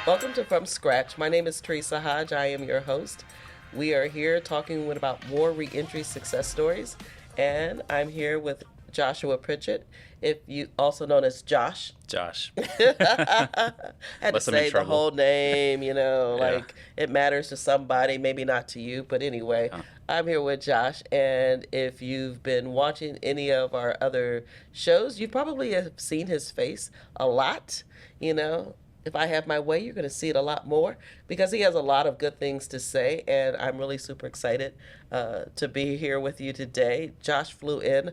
Welcome to From Scratch. My name is Teresa Hodge. I am your host. We are here talking about more reentry success stories, and I'm here with Joshua Pritchett, if you also known as Josh. Josh. Had to Unless I'm in say the trouble. whole name, Yeah. like it matters to somebody, maybe not to you, but anyway, Uh, I'm here with Josh, and if you've been watching any of our other shows, you probably have seen his face a lot, you know. If I have my way, you're going to see it a lot more because he has a lot of good things to say, and I'm really super excited to be here with you today. Josh flew in,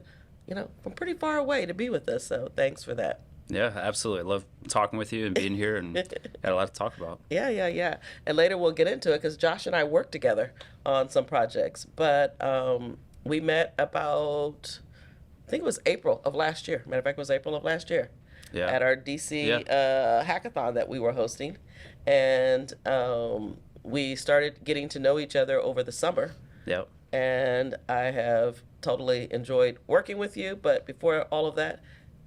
from pretty far away to be with us, so thanks for that. yeah, absolutely. I love talking with you and being here and got a lot to talk about. Yeah. And later we'll get into it because Josh and I work together on some projects. But we met about, I think it was April of last year. Matter of fact, it was April of last year Yeah. at our DC Yeah. hackathon that we were hosting. And we started getting to know each other over the summer. Yep. And I have totally enjoyed working with you. But before all of that,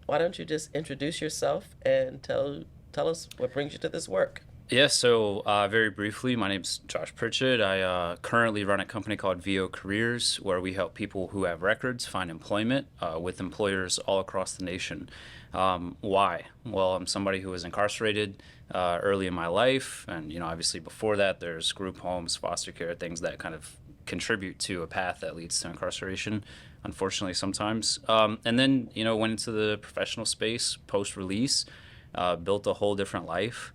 why don't you just introduce yourself and tell us what brings you to this work? Yeah, so very briefly, my name's Josh Pritchett. I currently run a company called VO Careers, where we help people who have records find employment with employers all across the nation. Why? Well, I'm somebody who was incarcerated early in my life, and obviously before that, there's group homes, foster care, things that kind of contribute to a path that leads to incarceration, unfortunately sometimes. And then went into the professional space post-release, built a whole different life.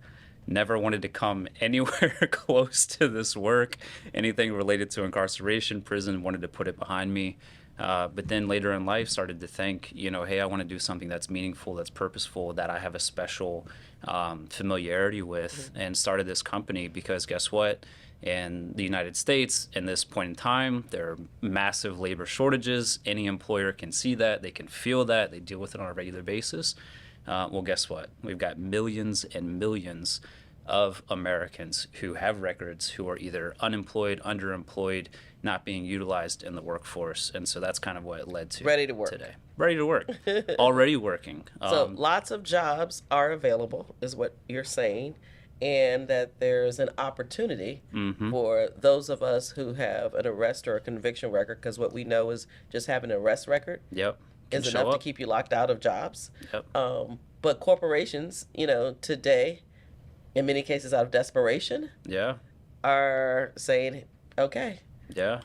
Never wanted to come anywhere close to this work, anything related to incarceration, prison, wanted to put it behind me. But then later in life started to think, hey, I want to do something that's meaningful, that's purposeful, that I have a special familiarity with, and started this company because guess what? In the United States, in this point in time, there are massive labor shortages. Any employer can see that, they can feel that, they deal with it on a regular basis. Well, guess what? We've got millions and millions of Americans who have records who are either unemployed, underemployed, not being utilized in the workforce. And so that's kind of what it led to Ready to work. today. Ready to work. Already working. So lots of jobs are available, is what you're saying, and that there's an opportunity for those of us who have an arrest or a conviction record, because what we know is just having an arrest record Yep. Can is show enough to up. keep you locked out of jobs. Yep. But corporations, today, in many cases out of desperation, Yeah. are saying, okay, Yeah.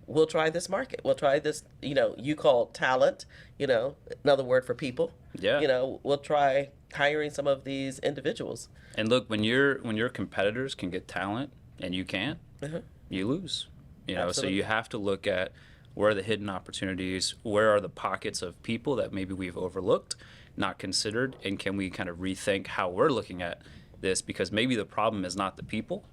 we'll try this market. We'll try this, you call talent, another word for people. Yeah. We'll try hiring some of these individuals. And look, when your competitors can get talent and you can't, Uh-huh. you lose. So Absolutely. you have to look at where are the hidden opportunities, where are the pockets of people that maybe we've overlooked, not considered, and can we kind of rethink how we're looking at this, because maybe the problem is not the people,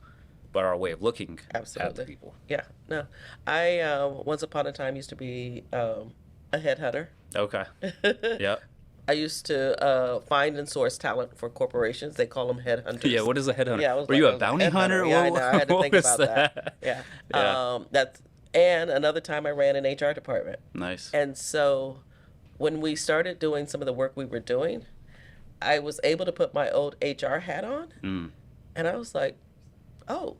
but our way of looking at Absolutely. the people. Yeah, no. I, once upon a time, used to be a headhunter. Okay. Yeah. I used to find and source talent for corporations. They call them headhunters. Yeah. What is a headhunter? Yeah, I was Were like, you I a was bounty hunter? Yeah, I know. I had to What think was about that. Yeah. Yeah. And another time I ran an HR department. Nice. And so when we started doing some of the work we were doing, I was able to put my old HR hat on. And I was like, oh,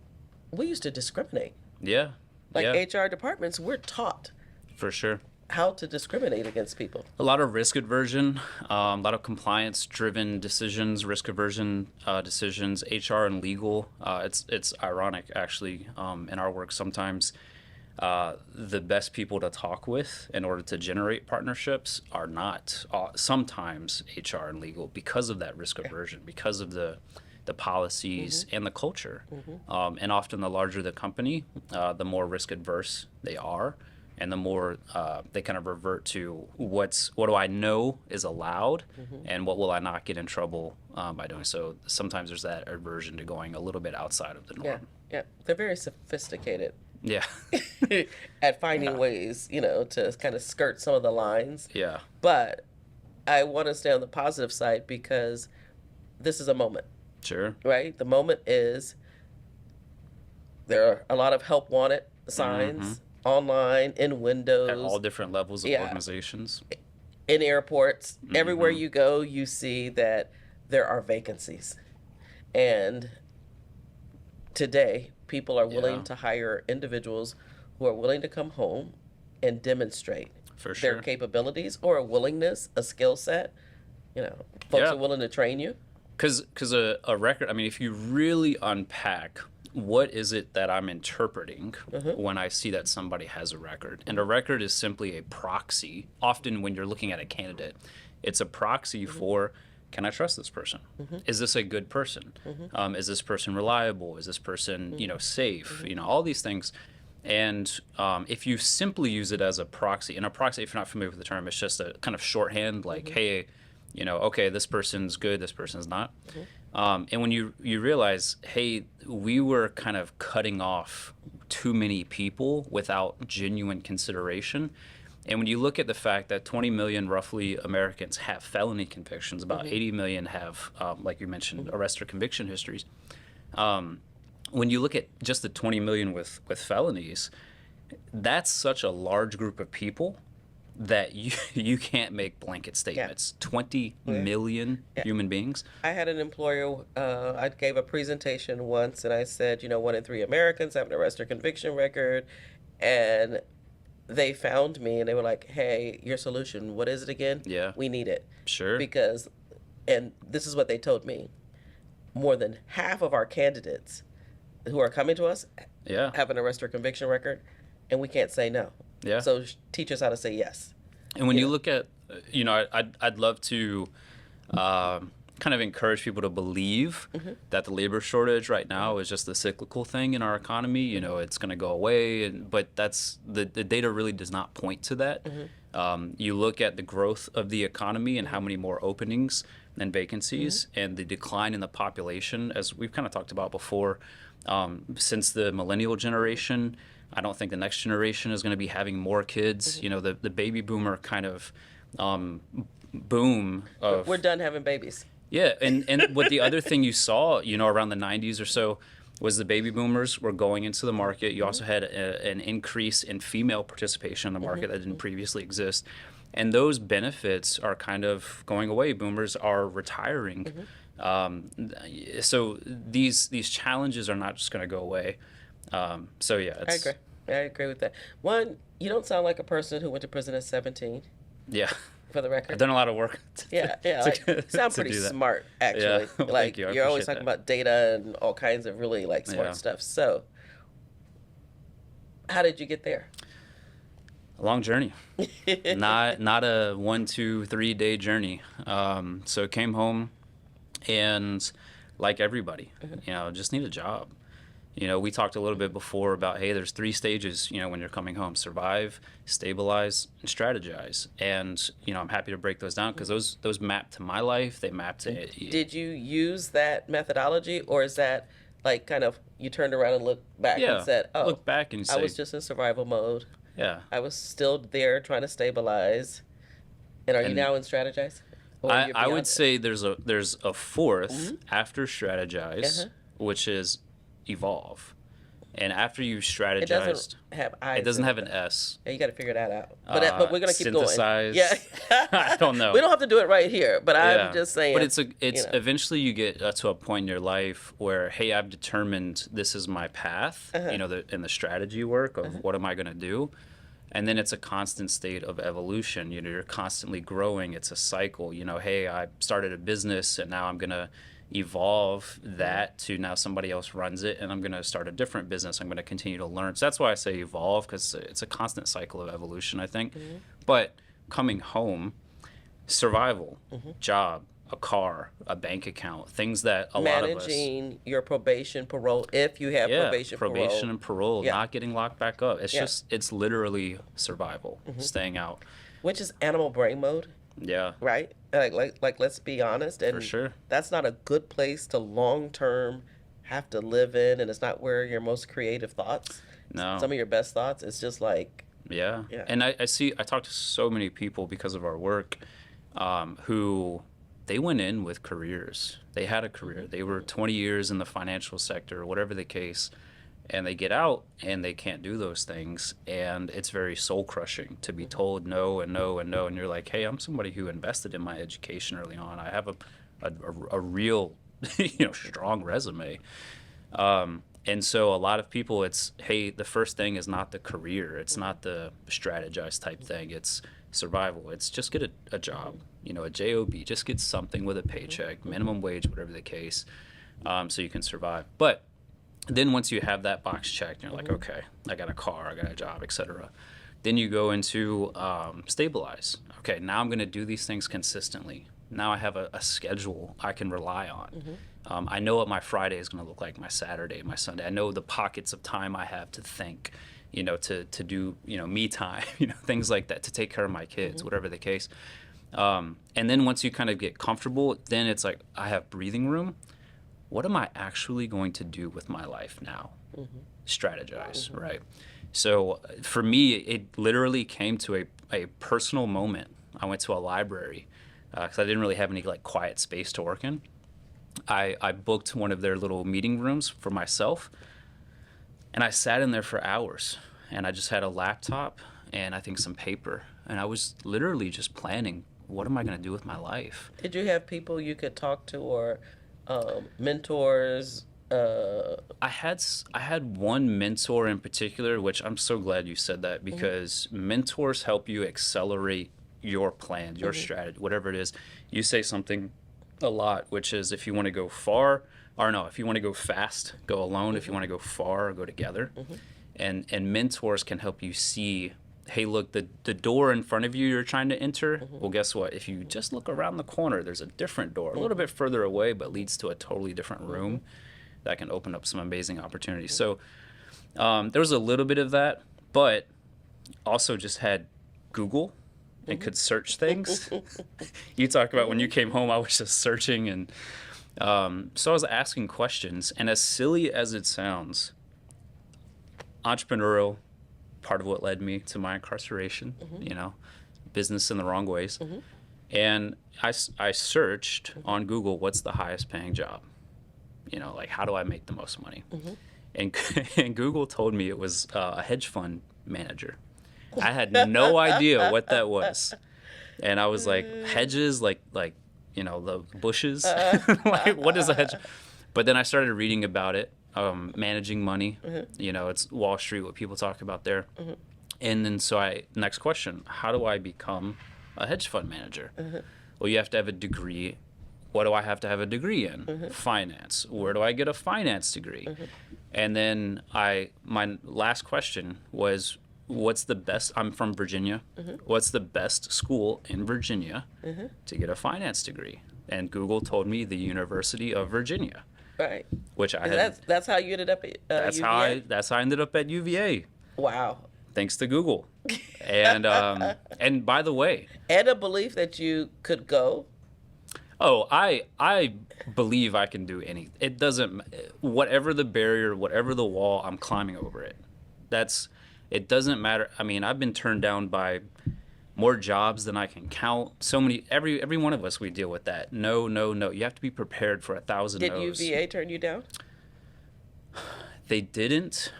we used to discriminate. Yeah. Like Yeah. HR departments, we're taught For sure. how to discriminate against people. A lot of risk aversion, a lot of compliance-driven decisions, risk aversion decisions, HR and legal. It's ironic, actually, in our work sometimes. The best people to talk with in order to generate partnerships are not sometimes HR and legal because of that risk aversion, because of the policies and the culture. And often the larger the company, the more risk adverse they are, and the more they kind of revert to what do I know is allowed, and what will I not get in trouble by doing. So sometimes there's that aversion to going a little bit outside of the norm. Yeah. They're very sophisticated Yeah. at finding ways, to kind of skirt some of the lines. Yeah. But I want to stay on the positive side because this is a moment, Sure. right? The moment is there are a lot of help wanted signs online, in windows, At all different levels of Yeah. organizations. in airports. Everywhere you go, you see that there are vacancies. And today people are willing Yeah, to hire individuals who are willing to come home and demonstrate for their sure. capabilities or a willingness, a skill set. Folks Yeah, are willing to train you. because a record, I mean, if you really unpack what is it that I'm interpreting Mm-hmm. when I see that somebody has a record, and Mm-hmm. a record is simply a proxy. Often when you're looking at a candidate, it's a proxy Mm-hmm. for, can I trust this person? Mm-hmm. Is this a good person? Is this person reliable? Is this person, Mm-hmm. safe? Mm-hmm. All these things. And if you simply use it as a proxy, and a proxy, if you're not familiar with the term, it's just a kind of shorthand, like, Mm-hmm. hey, okay, this person's good, this person's not. Mm-hmm. And when you realize, hey, we were kind of cutting off too many people without genuine consideration. And when you look at the fact that 20 million roughly Americans have felony convictions, about Mm-hmm. 80 million have, like you mentioned, Mm-hmm. arrest or conviction histories. When you look at just the 20 million with felonies, that's such a large group of people that you can't make blanket Yeah. statements. 20 Yeah. million Yeah. human beings. I had an employer, I gave a presentation once and I said, 1 in 3 Americans have an arrest or conviction record. And they found me and they were like, hey, your solution, what is it again? Yeah, We need it. sure. Because, and this is what they told me, more than half of our candidates who are coming to us Yeah, have an arrest or conviction record, and we can't say no. yeah. So teach us how to say yes. And when You you know. look at, I'd love to kind of encourage people to believe that the labor shortage right now is just a cyclical thing in our economy. It's going to go away, but that's the data really does not point to that. You look at the growth of the economy and how many more openings and vacancies, and the decline in the population, as we've kind of talked about before, since the millennial generation. I don't think the next generation is going to be having more kids. The baby boomer kind of boom of We're done having babies. yeah, and what the other thing you saw, around the 90s or so, was the baby boomers were going into the market. You also had an increase in female participation in the market that didn't previously exist. And those benefits are kind of going away. Boomers are retiring. So these challenges are not just going to go away. So yeah, I agree. I agree with that. One, you don't sound like a person who went to prison at 17, yeah. for the I've record. done a lot of work. Yeah, yeah. You sound pretty do that. smart, actually. Well, Like, thank you. I you're always appreciate talking that. about data and all kinds of really, smart Yeah. stuff. So, how did you get there? A long journey. Not a 1, 2, 3 day journey. So came home, and like everybody, just need a job. We talked a little bit before about, hey, there's 3 stages, when you're coming home: survive, stabilize, and strategize. And I'm happy to break those down because those map to my life. They map to Did you use that methodology, or is that kind of you turned around and looked back yeah. and said, oh, Look back and I say, was just in survival mode. yeah. I was still there trying to stabilize. And are you And now in strategize? Or I you're I beyond would it? say there's a fourth after strategize, Uh-huh. which is evolve. And after you It strategized, doesn't have eyes. it doesn't in have an S. Yeah, you got to figure that out. But we're gonna keep going. Synthesize. Yeah. I don't know. We don't have to do it right here, but I'm just saying. But it's know. eventually you get to a point in your life where, hey, I've determined this is my path. In the strategy work of what am I going to do, and then it's a constant state of evolution. You're constantly growing. It's a cycle. Hey, I started a business and now I'm going to evolve that to now somebody else runs it, and I'm going to start a different business. I'm going to continue to learn. So that's why I say evolve, because it's a constant cycle of evolution, I think. But coming home, survival, job, a car, a bank account, things that a lot of us Managing your probation, parole, if you have probation, parole. and parole, Yeah. not getting locked back up. It's Yeah. it's literally survival, staying out. Which is animal brain mode, Yeah, right? Like let's be honest, and for sure. that's not a good place to long term have to live in, and it's not where your most creative thoughts, No. some of your best thoughts. It's just like Yeah. Yeah. And I talk to so many people because of our work, who they went in with careers. They had a career. They were 20 years in the financial sector, whatever the case, and they get out and they can't do those things. And it's very soul crushing to be told no and no and no. And you're like, hey, I'm somebody who invested in my education early on. I have a real, strong resume. And so a lot of people, it's, hey, the first thing is not the career. It's not the strategize type thing. It's survival. It's just get a job, a job. Just get something with a paycheck, minimum wage, whatever the case, so you can survive. But then once you have that box checked, you're like, okay, I got a car, I got a job, etc. Then you go into stabilize. Okay, now I'm going to do these things consistently. Now I have a schedule I can rely on. I know what my Friday is going to look like, my Saturday, my Sunday. I know the pockets of time I have to think, to do, me time, things like that, to take care of my kids, whatever the case. And then once you kind of get comfortable, then it's like, I have breathing room. What am I actually going to do with my life now? Strategize, right? So for me, it literally came to a personal moment. I went to a library because I didn't really have any like quiet space to work in. I booked one of their little meeting rooms for myself, and I sat in there for hours. And I just had a laptop and I think some paper, and I was literally just planning, what am I going to do with my life? Did you have people you could talk to, or mentors? I had one mentor in particular, which I'm so glad you said that, because mentors help you accelerate your plan, your strategy, whatever it is. You say something a lot, which is, if you want to go far, or no, if you want to go fast, go alone. If you want to go far, go together. And mentors can help you see, hey, look, the door in front of you you're trying to enter, well, guess what? If you just look around the corner, there's a different door, a little bit further away, but leads to a totally different room that can open up some amazing opportunities. So there was a little bit of that, but also just had Google and could search things. You talk about when you came home, I was just searching. And so I was asking questions. And as silly as it sounds, entrepreneurial, part of what led me to my incarceration, business in the wrong ways. And I searched on Google, what's the highest paying job? Like, how do I make the most money? And Google told me it was a hedge fund manager. I had no idea what that was. And I was like, hedges, like the bushes? Like, what is a hedge? But then I started reading about it, managing money. It's Wall Street, what people talk about there. And then next question, how do I become a hedge fund manager? Well, you have to have a degree. What do I have to have a degree in? Finance. Where do I get a finance degree? And then my last question was, what's the best, I'm from Virginia, what's the best school in Virginia to get a finance degree? And Google told me the University of Virginia. Right. Which I had. That's how you ended up at UVA? That's how I ended up at UVA. Wow. Thanks to Google. And by the way. And a belief that you could go. Oh, I believe I can do anything. It doesn't, whatever the barrier, whatever the wall, I'm climbing over it. It doesn't matter. I mean, I've been turned down by more jobs than I can count. So many, every one of us, we deal with that. No. You have to be prepared for 1,000 no's. Did UVA turn you down? They didn't,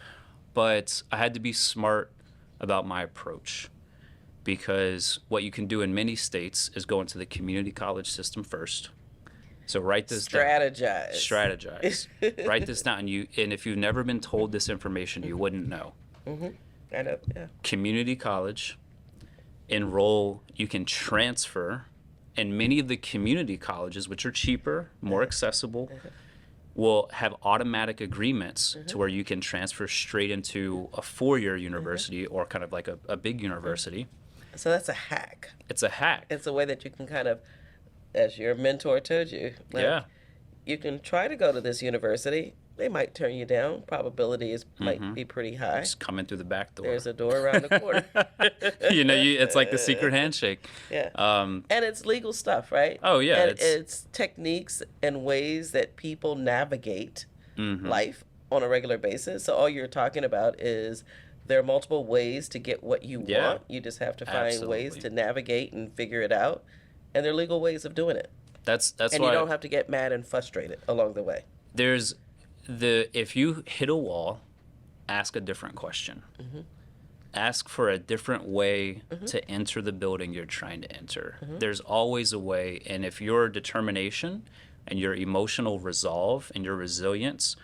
but I had to be smart about my approach. Because what you can do in many states is go into the community college system first. So write this down. Strategize. Write this down. And if you've never been told this information, you wouldn't know. I know, yeah. Community college, enroll, you can transfer, and many of the community colleges, which are cheaper, more accessible, will have automatic agreements to where you can transfer straight into a 4-year university or kind of like a big university. So that's a hack. It's a hack. It's a way that you can kind of, as your mentor told you, you can try to go to this university. They might turn you down. Probability might be pretty high. Just coming through the back door. There's a door around the corner. It's like the secret handshake. Yeah. And it's legal stuff, right? Oh, yeah. And it's techniques and ways that people navigate life on a regular basis. So all you're talking about is there are multiple ways to get what you want. You just have to find ways to navigate and figure it out. And there are legal ways of doing it. That's and why you don't have to get mad and frustrated along the way. If you hit a wall, ask a different question. Ask for a different way to enter the building you're trying to enter. There's always a way. And if your determination and your emotional resolve and your resilience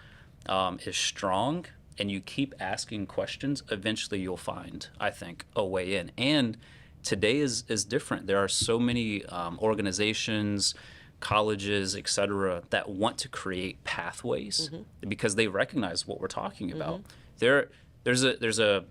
is strong and you keep asking questions, eventually you'll find, I think, a way in. And today is different. There are so many organizations, colleges, etc., that want to create pathways because they recognize what we're talking about. There's a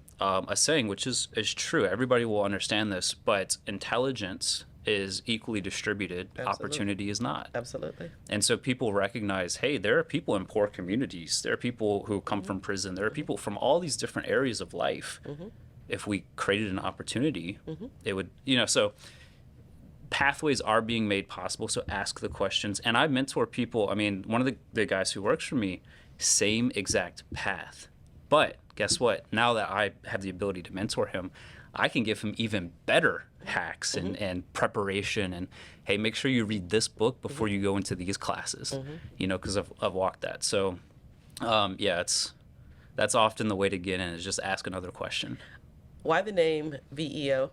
saying which is true. Everybody will understand this, but intelligence is equally distributed. Absolutely. Opportunity is not. Absolutely. And so people recognize, hey, there are people in poor communities. There are people who come from prison. There are people from all these different areas of life. If we created an opportunity, it would, so pathways are being made possible. So ask the questions. And I mentor people. I mean, one of the guys who works for me, same exact path. But guess what? Now that I have the ability to mentor him, I can give him even better hacks and preparation. And hey, make sure you read this book before you go into these classes, because I've walked that. So that's often the way to get in, is just ask another question. Why the name VEO?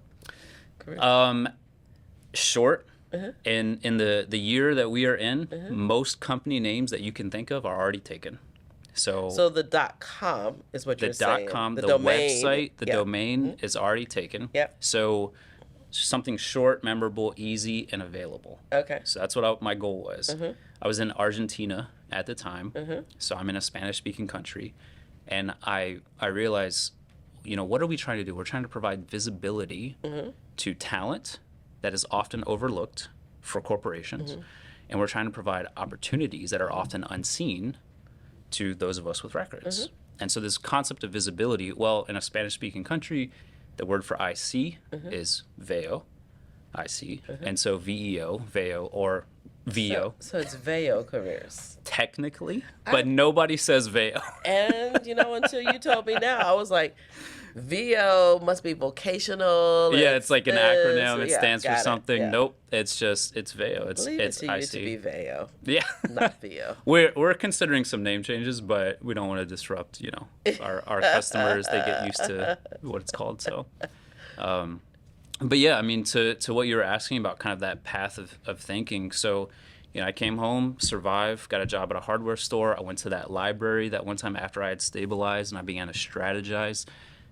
Short. In the year that we are in, most company names that you can think of are already taken. So the .com is what you're saying. .com, the domain, website, the domain is already taken. Yep. So something short, memorable, easy, and available. Okay. So that's what my goal was. I was in Argentina at the time, so I'm in a Spanish-speaking country, and I realized, what are we trying to do? We're trying to provide visibility to talent that is often overlooked for corporations, and we're trying to provide opportunities that are often unseen to those of us with records. And so this concept of visibility, well, in a Spanish-speaking country, the word for IC is VEO, IC. And so VEO, VEO, or VEO. So it's VEO Careers. Technically, but nobody says VEO. And, until you told me now, I was like, VO must be vocational. Yeah, it's like an acronym. It stands for something. Yeah. Nope, it's VEO. It's to IC. to be VEO. Yeah, not VO. We're considering some name changes, but we don't want to disrupt, our customers. They get used to what it's called. So, but yeah, I mean, to what you were asking about, kind of that path of thinking. So, I came home, survived, got a job at a hardware store. I went to that library that one time after I had stabilized, and I began to strategize.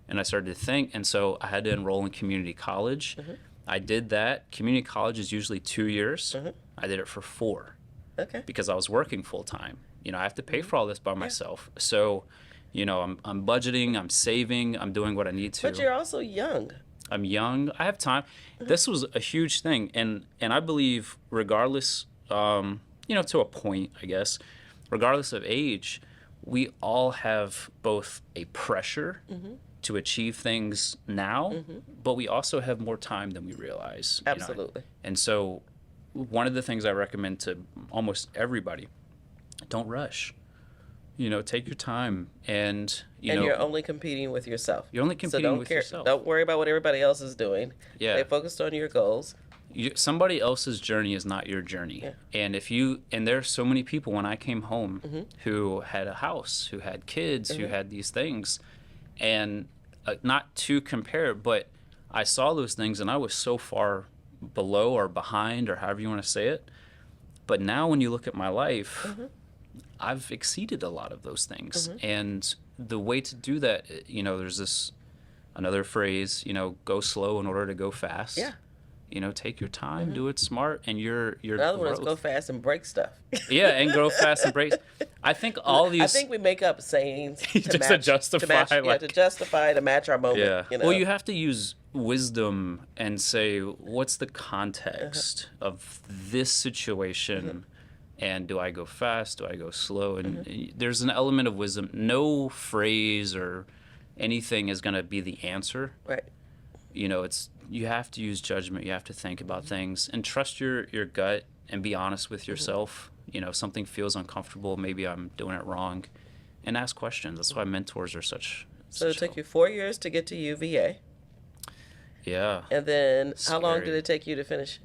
And I started to think, and so I had to enroll in community college. I did that. Community college is usually 2 years. I did it for 4. Okay. Because I was working full time. I have to pay for all this by myself. So, I'm budgeting, I'm saving, I'm doing what I need to. But you're also young. I'm young. I have time. This was a huge thing, and I believe, regardless, to a point, I guess, regardless of age, we all have both a pressure to achieve things now, but we also have more time than we realize. Absolutely. And so one of the things I recommend to almost everybody, don't rush. Take your time, and you're only competing with yourself. You're only competing with yourself. Don't worry about what everybody else is doing. Yeah. Stay focused on your goals. Somebody else's journey is not your journey. Yeah. And there are so many people when I came home who had a house, who had kids, who had these things, and not to compare, but I saw those things and I was so far below or behind, or however you want to say it. But now when you look at my life, I've exceeded a lot of those things. And the way to do that, there's another phrase, go slow in order to go fast. Yeah. Take your time, do it smart, and your The other one is go fast and break stuff. Yeah, and grow fast and break. I think all these. I think we make up sayings to just match, to justify, to match our moment. Yeah. Well, you have to use wisdom and say, what's the context of this situation, and do I go fast? Do I go slow? And there's an element of wisdom. No phrase or anything is going to be the answer. Right. You have to use judgment. You have to think about things and trust your gut and be honest with yourself. If something feels uncomfortable, maybe I'm doing it wrong, and ask questions. That's why mentors are such. So it took you 4 years to get to UVA. Yeah. And then how long did it take you to finish?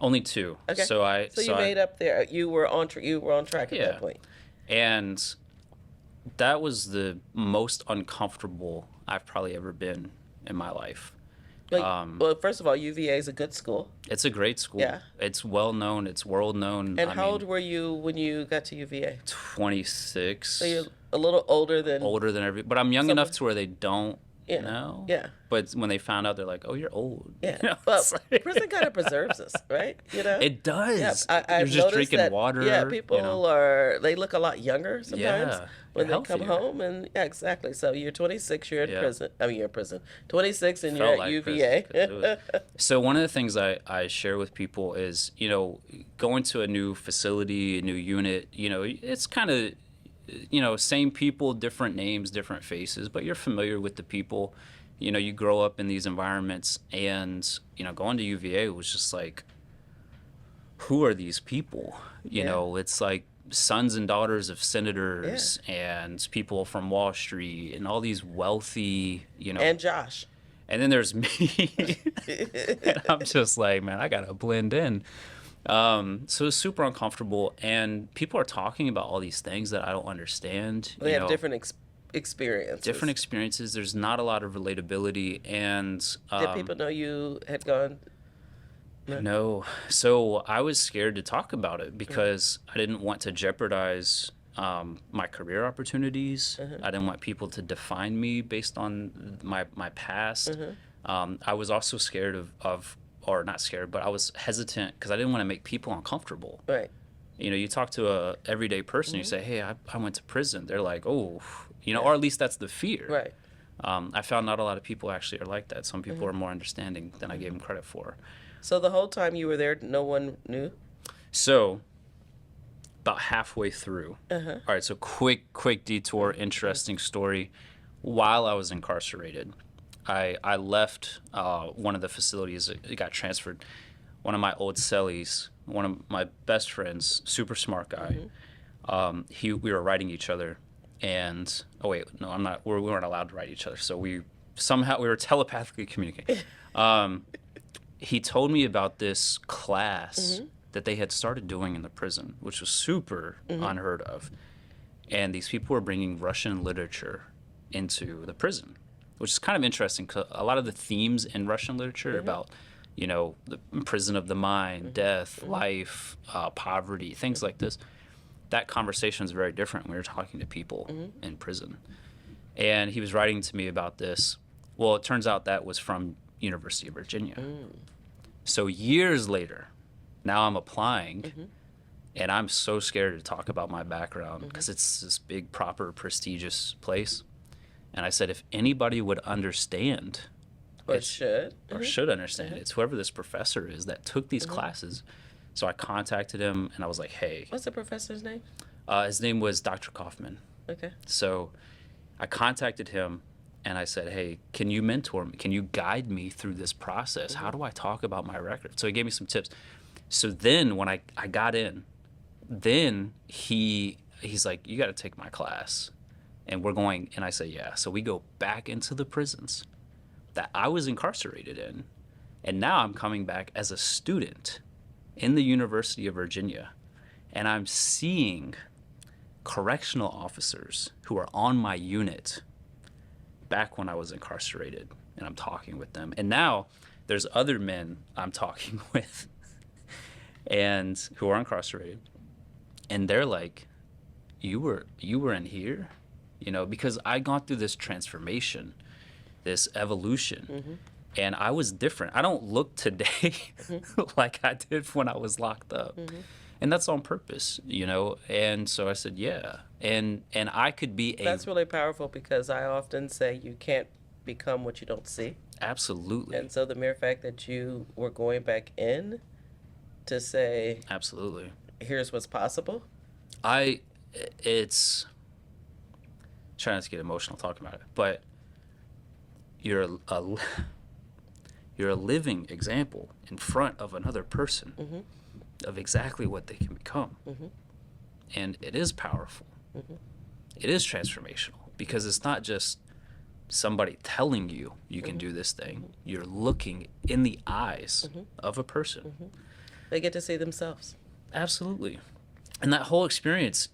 Only 2. Okay. So you made up there. You were on track at that point. And that was the most uncomfortable I've probably ever been in my life. Well, first of all, UVA is a good school. It's a great school. Yeah. It's well known. It's world known. And how old were you when you got to UVA? 26. So you're a little older than But I'm young some- enough to where they don't Yeah. know. Yeah. But when they found out, they're like, "Oh, you're old." Yeah. You know, But it's like- prison kind of preserves us, right? You know? It does. Yeah, You're I've just noticed drinking that, water. yeah, people you know? they look a lot younger sometimes Yeah, when they they're come healthier. home. And yeah, exactly. So you're 26, you're in Yeah. prison. I mean, you're in prison. 26 and Felt you're at like UVA. prison, 'cause it was- So one of the things I share with people is, going to a new facility, a new unit, it's kind of, same people, different names, different faces, but you're familiar with the people. You grow up in these environments, and, going to UVA was just like, who are these people? It's like sons and daughters of senators and people from Wall Street and all these wealthy, And Josh. and then there's me. And I'm just like, man, I gotta blend in. So it's super uncomfortable, and people are talking about all these things that I don't understand. They have different experiences. different experiences. There's not a lot of relatability, and Did people know you had gone? no. So I was scared to talk about it because I didn't want to jeopardize my career opportunities. I didn't want people to define me based on my past. I was also scared or not scared, but I was hesitant because I didn't want to make people uncomfortable. Right. You talk to a everyday person, you say, hey, I went to prison. They're like, oh, or at least that's the fear. Right. I found not a lot of people actually are like that. Some people are more understanding than I gave them credit for. So the whole time you were there, no one knew? So about halfway through. All right, so quick detour, interesting story. While I was incarcerated, I left one of the facilities. It got transferred. One of my old cellies, one of my best friends, super smart guy. We were writing each other, and oh wait, no, I'm not. We weren't allowed to write each other, so we were telepathically communicating. He told me about this class that they had started doing in the prison, which was super unheard of, and these people were bringing Russian literature into the prison, which is kind of interesting because a lot of the themes in Russian literature are about, the prison of the mind, death, life, poverty, things like this. That conversation is very different when you're talking to people in prison. And he was writing to me about this. Well, it turns out that was from University of Virginia. So years later, now I'm applying, and I'm so scared to talk about my background because it's this big, proper, prestigious place. And I said, if anybody would understand, Or should? should understand, it's whoever this professor is that took these classes. So I contacted him, and I was like, hey. What's the professor's name? His name was Dr. Kaufman. Okay. So I contacted him, and I said, hey, can you mentor me? Can you guide me through this process? How do I talk about my record? So he gave me some tips. So then when I got in, then he's like, you got to take my class. And we're going, and I say, yeah. So we go back into the prisons that I was incarcerated in. And now I'm coming back as a student in the University of Virginia. And I'm seeing correctional officers who are on my unit back when I was incarcerated. And I'm talking with them. And now there's other men I'm talking with and who are incarcerated. And they're like, you were in here? Because I gone through this transformation, this evolution, and I was different. I don't look today like I did when I was locked up, and that's on purpose, And so I said, yeah, and I could be That's really powerful because I often say you can't become what you don't see. Absolutely. And so the mere fact that you were going back in to say, absolutely, here's what's possible. It's trying not to get emotional talking about it, but you're a living example in front of another person of exactly what they can become. And it is powerful. It is transformational because it's not just somebody telling you can do this thing. You're looking in the eyes of a person. They get to see themselves. Absolutely. And that whole experience,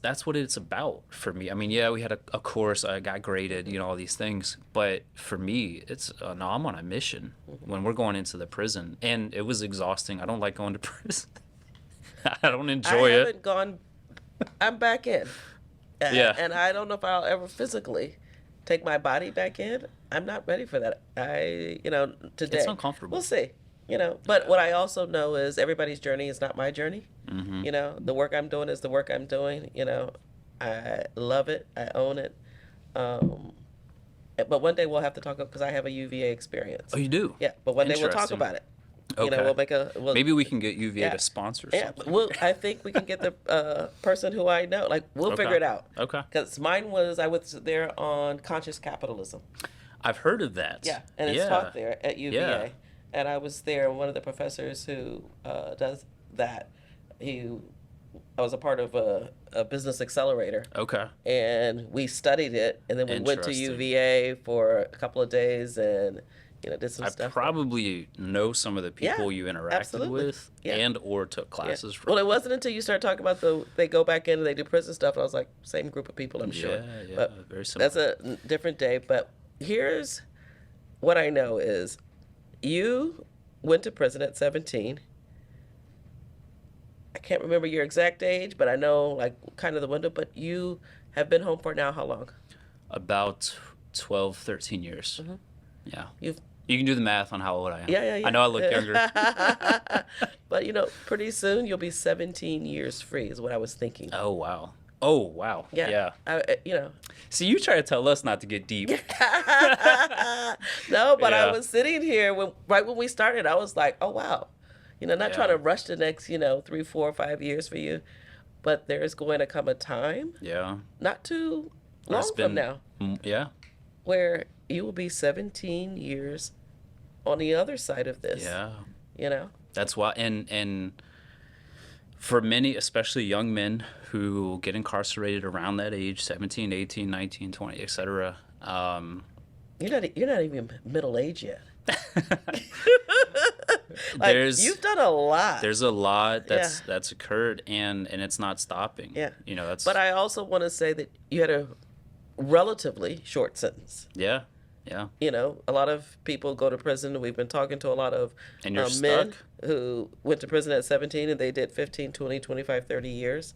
that's what it's about for me. I mean, yeah, we had a course, I got graded, all these things, but for me, it's no, I'm on a mission when we're going into the prison, and it was exhausting. I don't like going to prison. I don't I enjoy it. haven't gone. I'm back in, Yeah, and I don't know if I'll ever physically take my body back in. I'm not ready for that. Today it's uncomfortable. we'll see. But what I also know is everybody's journey is not my journey. Mm-hmm. The work I'm doing is the work I'm doing. I love it. I own it. Um, but one day we'll have to talk because I have a UVA experience. Oh, you do? Yeah, but one day we'll talk Interesting. about it. Okay. We'll Maybe we can get UVA yeah. to sponsor Yeah, something. I think we can get the person who I know. Like, we'll Okay. figure it out. Okay. Because I was there on conscious capitalism. I've heard of that. Yeah, and it's Yeah. taught there at UVA. Yeah. And I was there. One of the professors who does that, I was a part of a business accelerator, Okay. and we studied it, and then we went to Interesting. UVA for a couple of days, and did some I stuff. probably know some of the people you interacted absolutely. with Yeah. and or took Yeah. classes from. Well, it wasn't until you start talking about they go back in and they do prison stuff, and I was like, same group of people, I'm sure. Yeah, yeah, But very similar. that's a different day. But here's what I know is you went to prison at 17. I can't remember your exact age, but I know like kind of the window. But you have been home for now how long? About 12, 13 years. Mm-hmm. Yeah. You've You can do the math on how old I am. yeah. I know I look younger. But pretty soon you'll be 17 years free is what I was thinking. Oh, wow. Oh, wow. Yeah. Yeah. See, you try to tell us not to get deep. No, but I Yeah. was sitting here right when we started. I was like, oh wow, not trying Yeah. to rush the next 3, 4, 5 years for you, but there is going to come a time, Yeah. not too long It's from been- now, Yeah. where you will be 17 years on the other side of this. Yeah. That's why, and for many, especially young men who get incarcerated around that age, 17, 18, 19, 20, etc. You're not even middle age yet. There's You've done a lot. there's a lot Yeah. that's occurred, and it's not stopping. Yeah. That's But I also want to say that you had a relatively short sentence. yeah. A lot of people go to prison. We've been talking to a lot of And you're men stuck. who went to prison at 17 and they did 15, 20, 25, 30 years.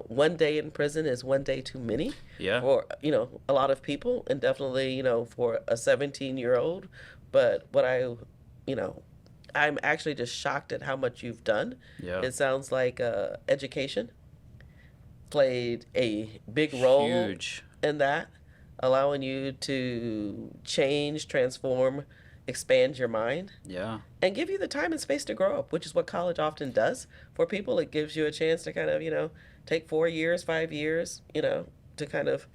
One day in prison is one day too many Yeah. for, a lot of people, and definitely, for a 17-year-old. But I'm actually just shocked at how much you've done. Yeah. It sounds like education played a big role Huge. in that, allowing you to change, transform, expand your mind, Yeah. and give you the time and space to grow up, which is what college often does for people. It gives you a chance to kind of, take 4 years, 5 years, to kind of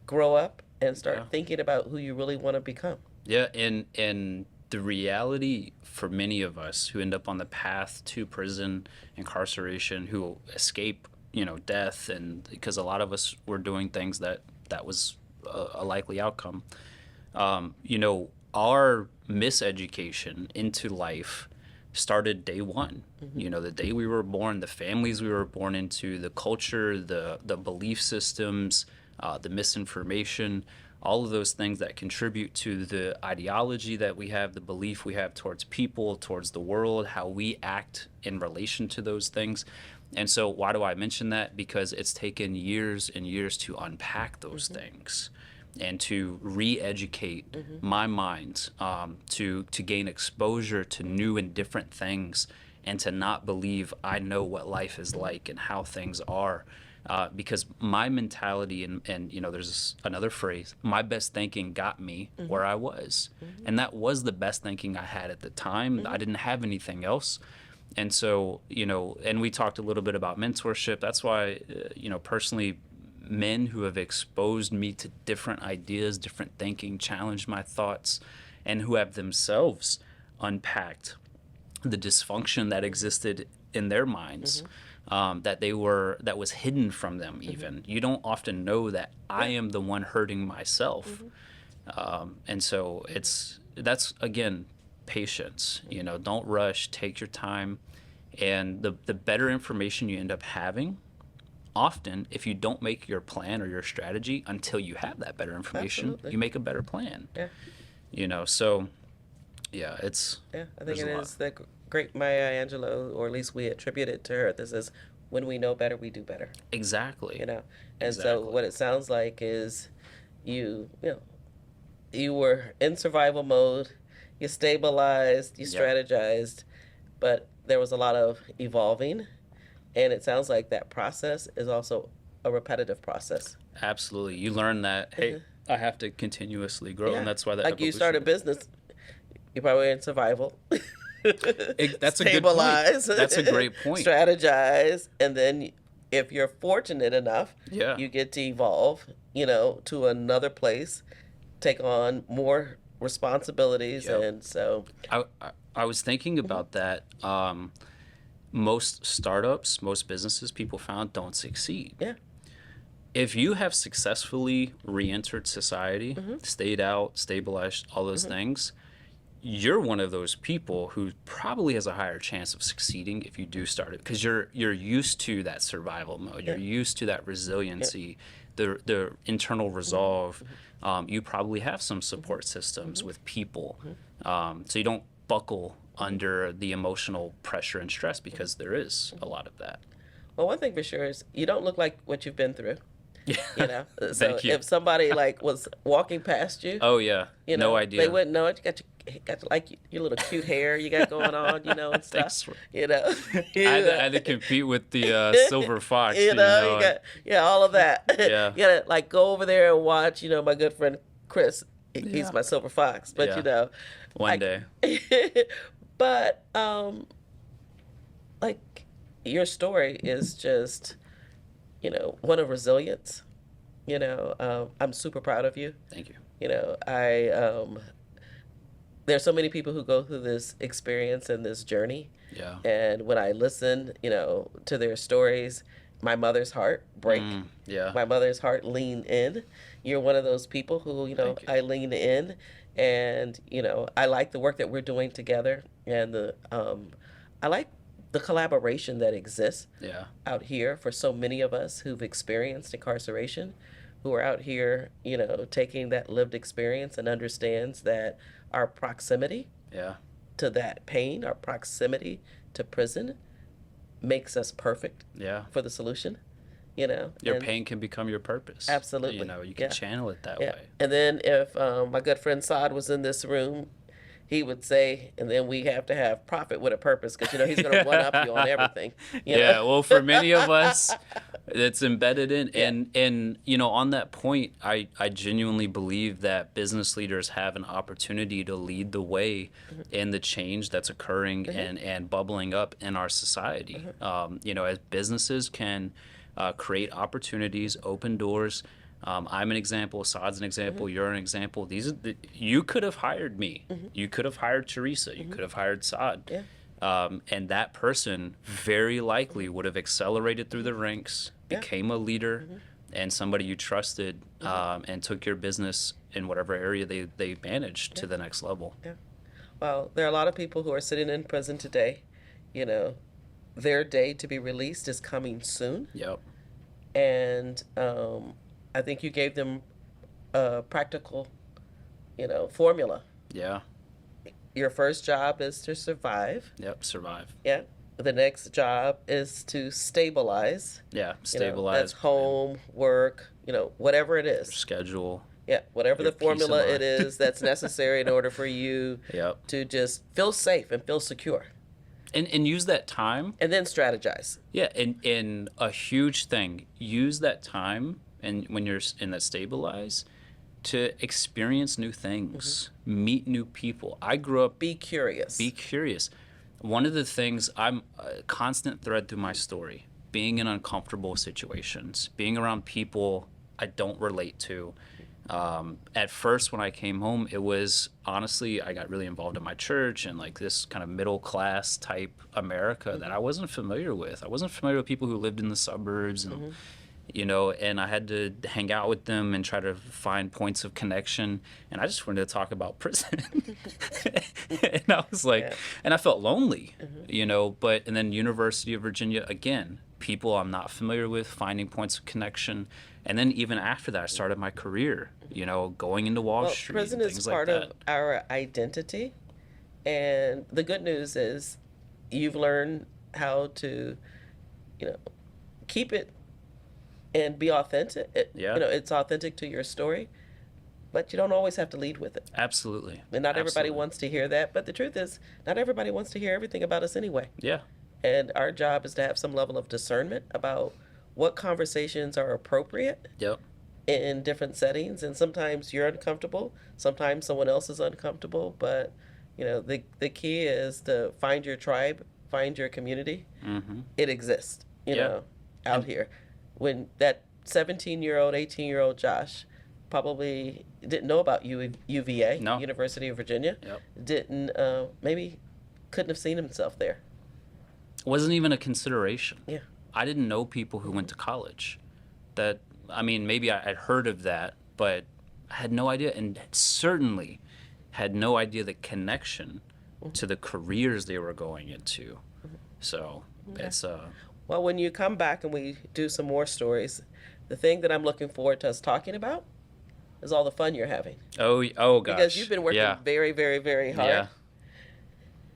grow up and start Yeah. thinking about who you really want to become. Yeah, and the reality for many of us who end up on the path to prison, incarceration, who escape, death, and because a lot of us were doing things that was a likely outcome. Our miseducation into life started day one. The day we were born, the families we were born into, the culture, the belief systems, the misinformation, all of those things that contribute to the ideology that we have, the belief we have towards people, towards the world, how we act in relation to those things. And so why do I mention that? Because it's taken years and years to unpack those things and to re-educate my mind, to gain exposure to new and different things, and to not believe I know what life is like and how things are. Because my mentality, and there's another phrase, my best thinking got me where I was. And that was the best thinking I had at the time. I didn't have anything else. And so, and we talked a little bit about mentorship. That's why, personally, men who have exposed me to different ideas, different thinking, challenged my thoughts, and who have themselves unpacked the dysfunction that existed in their minds, that was hidden from them even. You don't often know that I am the one hurting myself. And so that's, again, patience. Don't rush, take your time, And the better information you end up having, often, if you don't make your plan or your strategy until you have that better information, Absolutely. you make a better plan. Yeah. So yeah, it's Yeah, I think there's it a lot. is the great Maya Angelou, or at least we attribute it to her. This is when we know better, we do better. Exactly. You know, and so Exactly. what it sounds like is you were in survival mode, you stabilized, you Yep. strategized, but there was a lot of evolving, and it sounds like that process is also a repetitive process. Absolutely. You learn that, hey, I have to continuously grow, and Yeah, that's why the like you evolution. started business, you're probably in survival. That's a good point. Stabilize, That's a great point. strategize, and then if you're fortunate enough, Yeah. you get to evolve, to another place, take on more responsibilities, Yep. and so I was thinking about that. Most startups, most businesses people found don't succeed. yeah, If you have successfully re-entered society, stayed out, stabilized, all those things, you're one of those people who probably has a higher chance of succeeding if you do start it, because you're used to that survival mode. You're used to that resiliency, the internal resolve. You probably have some support systems with people, so you don't buckle under the emotional pressure and stress, because there is a lot of that. well, one thing for sure is you don't look like what you've been through. So Thank you. if somebody like was walking past you, Oh yeah, no idea. they wouldn't know it. You got like your little cute hair you got going on, and stuff. Thanks. You know, I had to compete with the silver fox. you got all of that. Yeah. You gotta like go over there and watch. My good friend Chris. He's Yeah. my silver fox, but Yeah. One day. but like your story is just one of resilience. I'm super proud of you. Thank you. I there's so many people who go through this experience and this journey, Yeah. and when I listen, to their stories, my mother's heart break. Yeah. My mother's heart lean in. You're one of those people who, Thank you. I lean in, and I like the work that we're doing together, and I like the collaboration that exists Yeah. out here for so many of us who've experienced incarceration, who are out here, taking that lived experience and understands that our proximity Yeah. to that pain, our proximity to prison makes us perfect Yeah. for the solution, Your and pain can become your purpose. absolutely. You can Yeah. channel it that Yeah. way. And then if my good friend Saad was in this room, he would say, and then we have to have profit with a purpose, because he's going to one up you on everything. Yeah. Well, for many of us, it's embedded in. Yeah. And on that point, I genuinely believe that business leaders have an opportunity to lead the way in the change that's occurring and bubbling up in our society. As businesses can create opportunities, open doors. I'm an example. Saad's an example. You're an example. You could have hired me. You could have hired Teresa. You could have hired Saad. Yeah. And that person very likely would have accelerated through the ranks, Yeah. became a leader, and somebody you trusted, and took your business in whatever area they managed to the next level. Yeah. Well, there are a lot of people who are sitting in prison today. Their day to be released is coming soon. Yep. And I think you gave them a practical, formula. Yeah. Your first job is to survive. Yep. Survive. Yeah. The next job is to stabilize. Yeah. Stabilize. That's home, work, whatever it is. Schedule. Yeah, whatever Your the peace of formula mind. it is that's necessary in order for you Yep. to just feel safe and feel secure. And use that time. And then strategize. Yeah. And a huge thing, use that time, and when you're in that stabilize, to experience new things, meet new people. I grew up. Be curious. Be curious. One of the things, I'm a constant thread through my story, being in uncomfortable situations, being around people I don't relate to. At first, when I came home, it was honestly, I got really involved in my church and like this kind of middle class type America that I wasn't familiar with. I wasn't familiar with people who lived in the suburbs, and and I had to hang out with them and try to find points of connection. And I just wanted to talk about prison. And I was like, Yeah. and I felt lonely, and then University of Virginia, again, people I'm not familiar with, finding points of connection. And then even after that, I started my career, going into Wall Well, Street prison and is things like part that. of our identity. And the good news is you've learned how to, you know, keep it and be authentic. Yeah. It's authentic to your story, but you don't always have to lead with it. Absolutely. And not everybody Absolutely. wants to hear that. But the truth is, not everybody wants to hear everything about us anyway. Yeah. And our job is to have some level of discernment about what conversations are appropriate Yep. in different settings. And sometimes you're uncomfortable, sometimes someone else is uncomfortable. But, the key is to find your tribe, find your community. Mm-hmm. It exists, Yeah. out And here. When that 17-year-old, 18-year-old Josh probably didn't know about UVA, No. University of Virginia, Yep. didn't, maybe couldn't have seen himself there. Wasn't even a consideration. Yeah. I didn't know people who went to college. Maybe I had heard of that, but I had no idea, and certainly had no idea the connection to the careers they were going into. So it's Well, when you come back and we do some more stories, the thing that I'm looking forward to us talking about is all the fun you're having. oh gosh, Because you've been working yeah, very, very, very hard. yeah,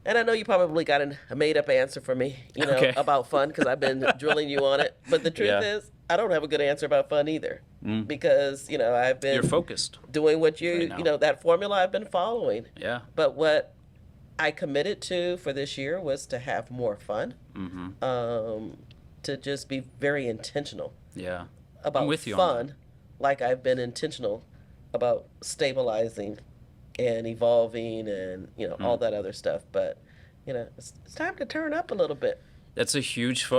And I know you probably got a made up answer for me, Okay. about fun because I've been drilling you on it. But the truth Yeah. is, I don't have a good answer about fun either. Because, I've you're been focused. doing what right now. that formula I've been following. Yeah, But what I committed to for this year was to have more fun, to just be very intentional yeah. about I'm with you on fun, like I've been intentional about stabilizing and evolving and all that other stuff. But it's time to turn up a little bit. That's a huge.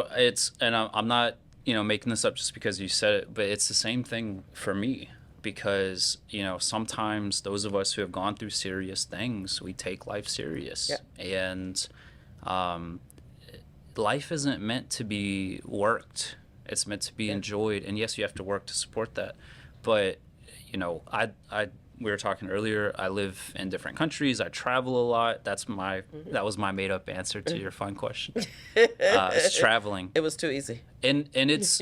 And I'm not, making this up just because you said it, but it's the same thing for me because sometimes those of us who have gone through serious things, we take life serious, and life isn't meant to be worked. It's meant to be enjoyed, and yes, you have to work to support that. But I we were talking earlier. I live in different countries. I travel a lot. That was my made up answer to your fun question. It's traveling, It was too easy. and it's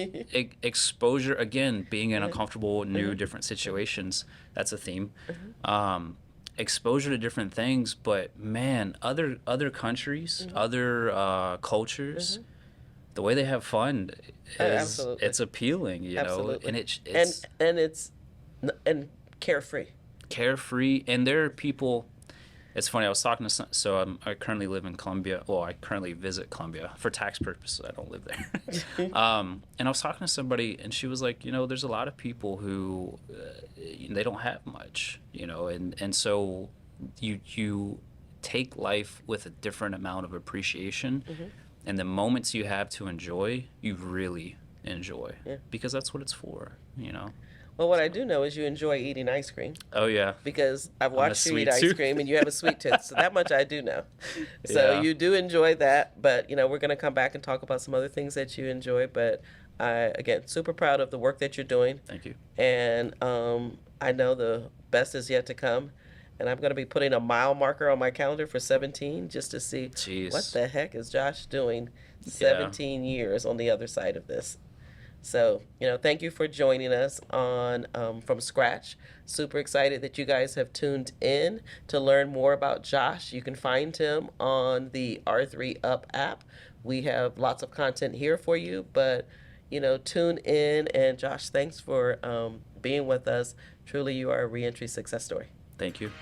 exposure again, being in uncomfortable, new, different situations. That's a theme. Exposure to different things, but man, other countries, other cultures. The way they have fun Absolutely. it's appealing, Absolutely. and it's and it's carefree. carefree. And there are people. It's funny. I was talking to I currently live in Colombia. Well, I currently visit Colombia for tax purposes. I don't live there. And I was talking to somebody, and she was like, there's a lot of people who they don't have much, and so you take life with a different amount of appreciation, and the moments you have to enjoy, you really enjoy because that's what it's for. Well, what I do know is you enjoy eating ice cream Oh yeah. because I've a watched you sweet eat ice tooth. cream and you have a sweet tooth. So that much I do know. So Yeah. you do enjoy that, but we're going to come back and talk about some other things that you enjoy. But again, super proud of the work that you're doing. Thank you. And I know the best is yet to come. And I'm going to be putting a mile marker on my calendar for 17 just to see Jeez. what the heck is Josh doing 17 years on the other side of this. So, thank you for joining us on From Scratch. Super excited that you guys have tuned in to learn more about Josh. You can find him on the R3 Up app. We have lots of content here for you, but, tune in. And Josh, thanks for being with us. Truly, you are a reentry success story. Thank you.